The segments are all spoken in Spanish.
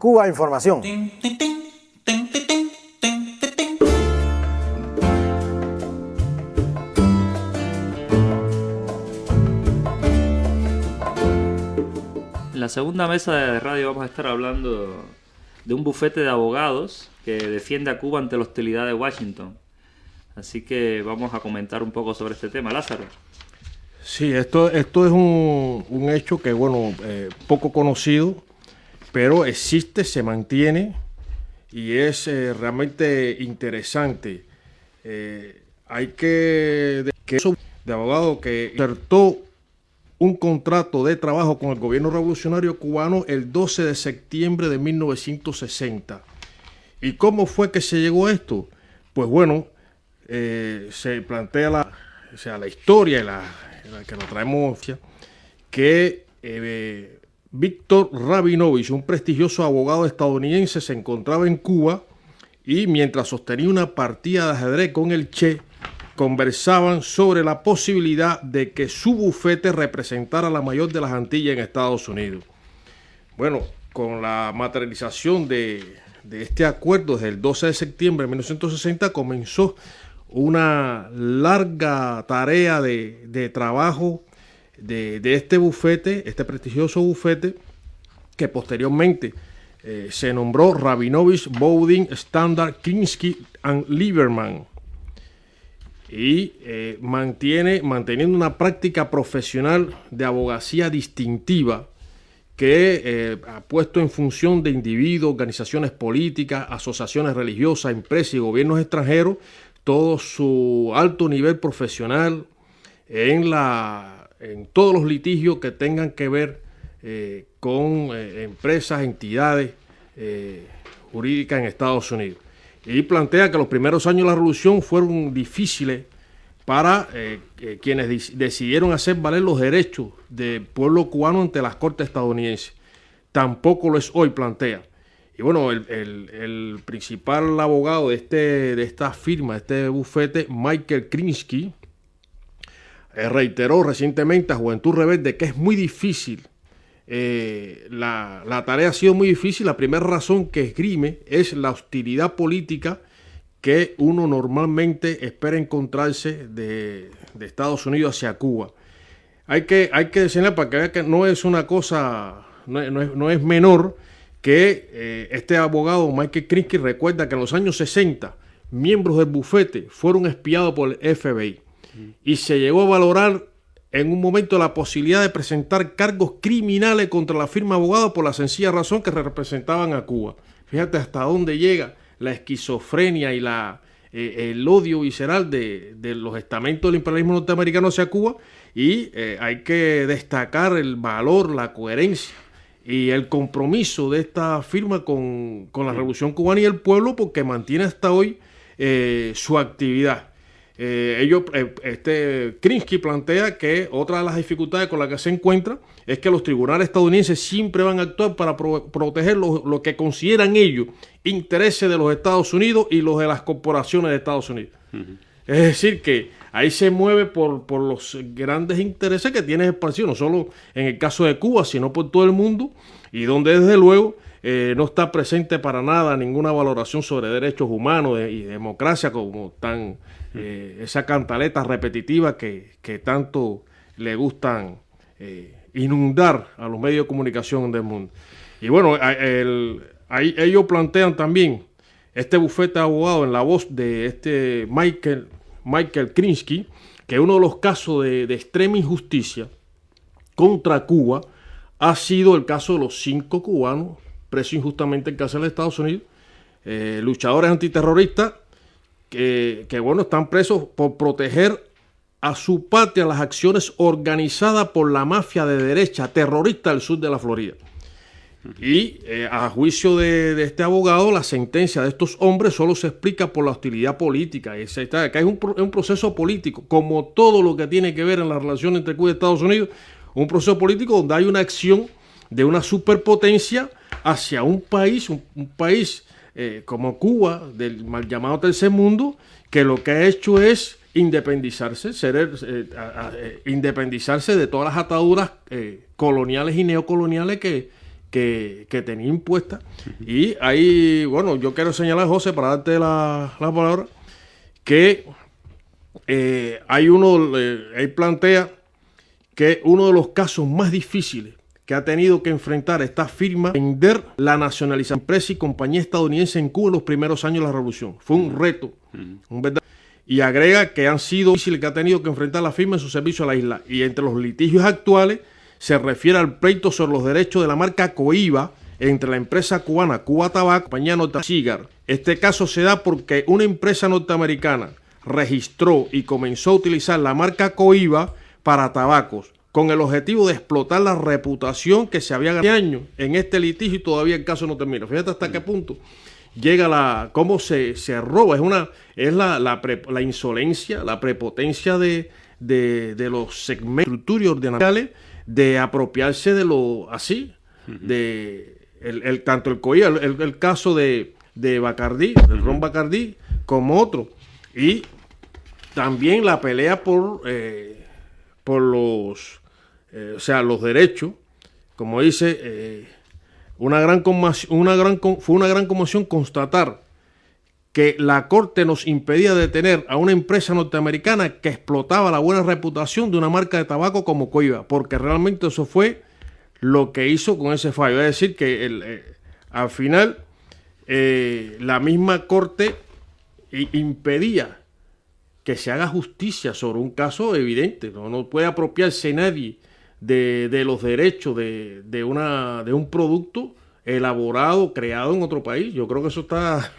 Cuba Información. En la segunda mesa de radio vamos a estar hablando de un bufete de abogados que defiende a Cuba ante la hostilidad de Washington. Así que vamos a comentar un poco sobre este tema. Lázaro. Sí, esto es un hecho que, poco conocido, pero existe, se mantiene y es realmente interesante. Hay que de abogado que insertó un contrato de trabajo con el gobierno revolucionario cubano el 12 de septiembre de 1960. ¿Y cómo fue que se llegó a esto? Pues bueno, se plantea la historia en la que nos traemos, que Víctor Rabinovich, un prestigioso abogado estadounidense, se encontraba en Cuba y mientras sostenía una partida de ajedrez con el Che, conversaban sobre la posibilidad de que su bufete representara la mayor de las Antillas en Estados Unidos. Bueno, con la materialización de este acuerdo desde el 12 de septiembre de 1960 comenzó una larga tarea de trabajo de este bufete, este prestigioso bufete, que posteriormente se nombró Rabinovich, Bowden, Standard, Krinsky and Lieberman. Y manteniendo una práctica profesional de abogacía distintiva que ha puesto en función de individuos, organizaciones políticas, asociaciones religiosas, empresas y gobiernos extranjeros todo su alto nivel profesional en todos los litigios que tengan que ver con empresas, entidades jurídicas en Estados Unidos. Y plantea que los primeros años de la revolución fueron difíciles para quienes decidieron hacer valer los derechos del pueblo cubano ante las cortes estadounidenses. Tampoco lo es hoy, plantea. Y bueno, el principal abogado de esta firma, de este bufete, Michael Krinsky, reiteró recientemente a Juventud Rebelde que es muy difícil. La tarea ha sido muy difícil. La primera razón que esgrime es la hostilidad política que uno normalmente espera encontrarse de Estados Unidos hacia Cuba. Hay que señalar para que vean que no es una cosa, no es menor que este abogado Michael Krinsky recuerda que en los años 60 miembros del bufete fueron espiados por el FBI y se llegó a valorar en un momento la posibilidad de presentar cargos criminales contra la firma de abogados por la sencilla razón que representaban a Cuba. Fíjate hasta dónde llega la esquizofrenia y el odio visceral de los estamentos del imperialismo norteamericano hacia Cuba, y hay que destacar el valor, la coherencia y el compromiso de esta firma con la Revolución Cubana y el pueblo, porque mantiene hasta hoy su actividad. Krinsky plantea que otra de las dificultades con las que se encuentra es que los tribunales estadounidenses siempre van a actuar para proteger lo que consideran ellos intereses de los Estados Unidos y los de las corporaciones de Estados Unidos. Es decir, que ahí se mueve por los grandes intereses que tiene el país, no solo en el caso de Cuba, sino por todo el mundo, y donde desde luego no está presente para nada ninguna valoración sobre derechos humanos y democracia, como esa cantaleta repetitiva que tanto le gustan inundar a los medios de comunicación del mundo. Y bueno, ellos plantean también este bufete de abogados en la voz de este Michael Krinsky, que uno de los casos de extrema injusticia contra Cuba ha sido el caso de los 5 cubanos presos injustamente en cárcel de Estados Unidos, luchadores antiterroristas que están presos por proteger a su patria las acciones organizadas por la mafia de derecha terrorista del sur de la Florida. Y a juicio de este abogado, la sentencia de estos hombres solo se explica por la hostilidad política. Acá es un proceso político, como todo lo que tiene que ver en la relación entre Cuba y Estados Unidos, un proceso político donde hay una acción de una superpotencia hacia un país como Cuba, del mal llamado tercer mundo, que lo que ha hecho es independizarse de todas las ataduras coloniales y neocoloniales que que tenía impuesta. Y ahí, bueno, yo quiero señalar, José, para darte la palabra, que él plantea que uno de los casos más difíciles que ha tenido que enfrentar esta firma, vender la nacionalización de empresa y compañía estadounidense en Cuba en los primeros años de la revolución. Fue un reto, y agrega que han sido difíciles que ha tenido que enfrentar la firma en su servicio a la isla. Y entre los litigios actuales se refiere al pleito sobre los derechos de la marca Coiba entre la empresa cubana Cuba Tabaco y la compañía norteamericana. Este caso se da porque una empresa norteamericana registró y comenzó a utilizar la marca Coiba para tabacos, con el objetivo de explotar la reputación que se había ganado años en este litigio, y todavía el caso no termina. Fíjate hasta qué punto llega cómo se roba. Es la insolencia, la prepotencia de los segmentos, estructuras y ordenamentales, de apropiarse de lo así, tanto el Coiba, el caso de Bacardí, del ron Bacardí, como otro. Y también la pelea por los derechos, como dice, fue una gran conmoción constatar que la Corte nos impedía detener a una empresa norteamericana que explotaba la buena reputación de una marca de tabaco como Coiba, porque realmente eso fue lo que hizo con ese fallo. Es decir, que al final la misma Corte impedía que se haga justicia sobre un caso evidente. No puede apropiarse nadie de los derechos de un producto elaborado, creado en otro país. Yo creo que eso está...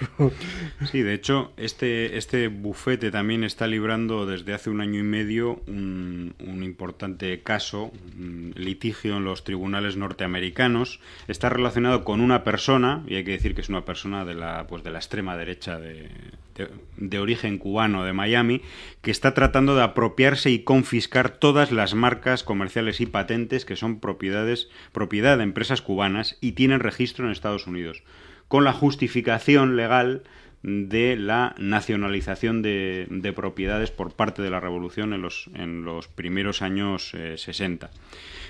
Sí, de hecho, este bufete también está librando desde hace 1 año y medio un importante caso, un litigio en los tribunales norteamericanos. Está relacionado con una persona, y hay que decir que es una persona de la extrema derecha de origen cubano de Miami, que está tratando de apropiarse y confiscar todas las marcas comerciales y patentes que son propiedad de empresas cubanas y tienen registro en Estados Unidos, con la justificación legal de la nacionalización de propiedades por parte de la revolución en los primeros años 60.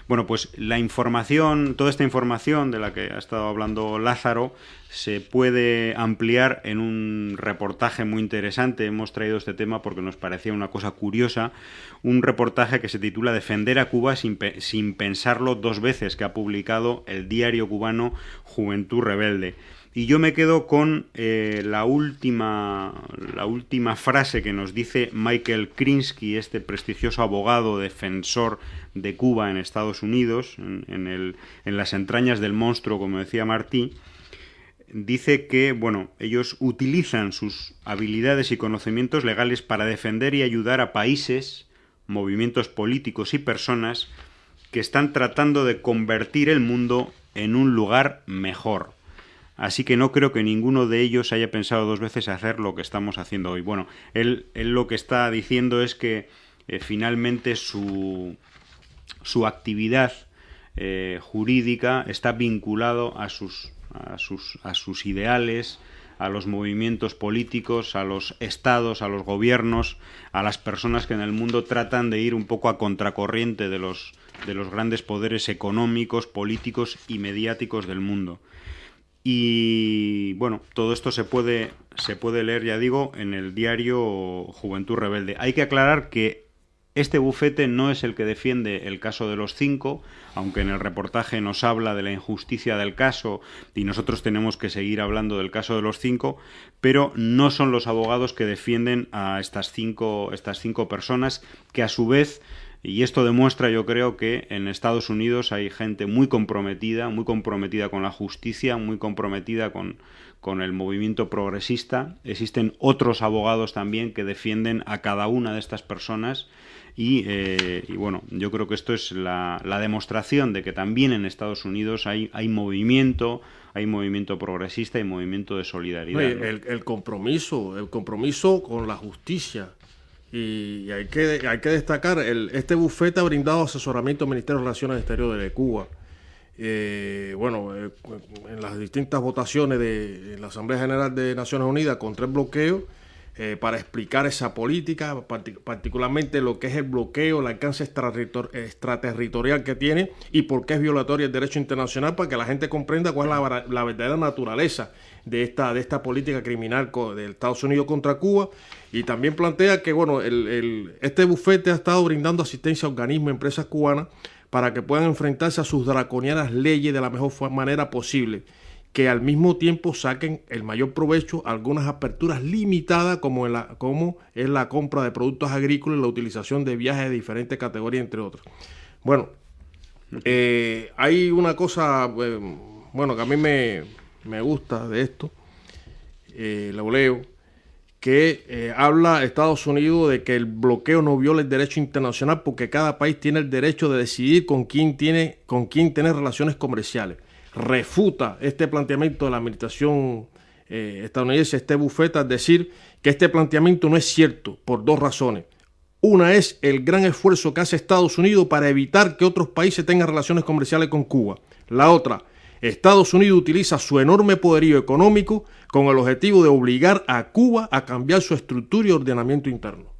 Bueno, pues toda esta información de la que ha estado hablando Lázaro se puede ampliar en un reportaje muy interesante. Hemos traído este tema porque nos parecía una cosa curiosa, un reportaje que se titula Defender a Cuba sin pensarlo 2 veces, que ha publicado el diario cubano Juventud Rebelde. Y yo me quedo con la última frase que nos dice Michael Krinsky, este prestigioso abogado defensor de Cuba en Estados Unidos, en las entrañas del monstruo, como decía Martí. Dice que, ellos utilizan sus habilidades y conocimientos legales para defender y ayudar a países, movimientos políticos y personas que están tratando de convertir el mundo en un lugar mejor. Así que no creo que ninguno de ellos haya pensado 2 veces hacer lo que estamos haciendo hoy. Bueno, él lo que está diciendo es que finalmente su actividad jurídica está vinculado a sus ideales, a los movimientos políticos, a los estados, a los gobiernos, a las personas que en el mundo tratan de ir un poco a contracorriente de los grandes poderes económicos, políticos y mediáticos del mundo. Y todo esto se puede leer, ya digo, en el diario Juventud Rebelde. Hay que aclarar que este bufete no es el que defiende el caso de los 5, aunque en el reportaje nos habla de la injusticia del caso y nosotros tenemos que seguir hablando del caso de los 5, pero no son los abogados que defienden a estas cinco personas que a su vez... Y esto demuestra, yo creo, que en Estados Unidos hay gente muy comprometida con la justicia, muy comprometida con el movimiento progresista. Existen otros abogados también que defienden a cada una de estas personas y yo creo que esto es la demostración de que también en Estados Unidos hay movimiento progresista y movimiento de solidaridad. ¿No? El compromiso con la justicia. Y hay que destacar, este bufete ha brindado asesoramiento al Ministerio de Relaciones Exteriores de Cuba. En las distintas votaciones de la Asamblea General de Naciones Unidas contra el bloqueo, para explicar esa política, particularmente lo que es el bloqueo, el alcance extraterritorial que tiene y por qué es violatoria el derecho internacional, para que la gente comprenda cuál es la verdadera naturaleza de esta política criminal de Estados Unidos contra Cuba. Y también plantea que bueno, este bufete ha estado brindando asistencia a organismos y empresas cubanas para que puedan enfrentarse a sus draconianas leyes de la mejor manera posible, que al mismo tiempo saquen el mayor provecho a algunas aperturas limitadas como es la compra de productos agrícolas y la utilización de viajes de diferentes categorías, entre otras. Bueno, hay una cosa bueno, que a mí me gusta de esto, lo leo, que habla Estados Unidos de que el bloqueo no viola el derecho internacional porque cada país tiene el derecho de decidir con quién tener relaciones comerciales. Refuta este planteamiento de la administración estadounidense, este bufete, al decir que este planteamiento no es cierto por dos razones. Una es el gran esfuerzo que hace Estados Unidos para evitar que otros países tengan relaciones comerciales con Cuba. La otra, Estados Unidos utiliza su enorme poderío económico con el objetivo de obligar a Cuba a cambiar su estructura y ordenamiento interno.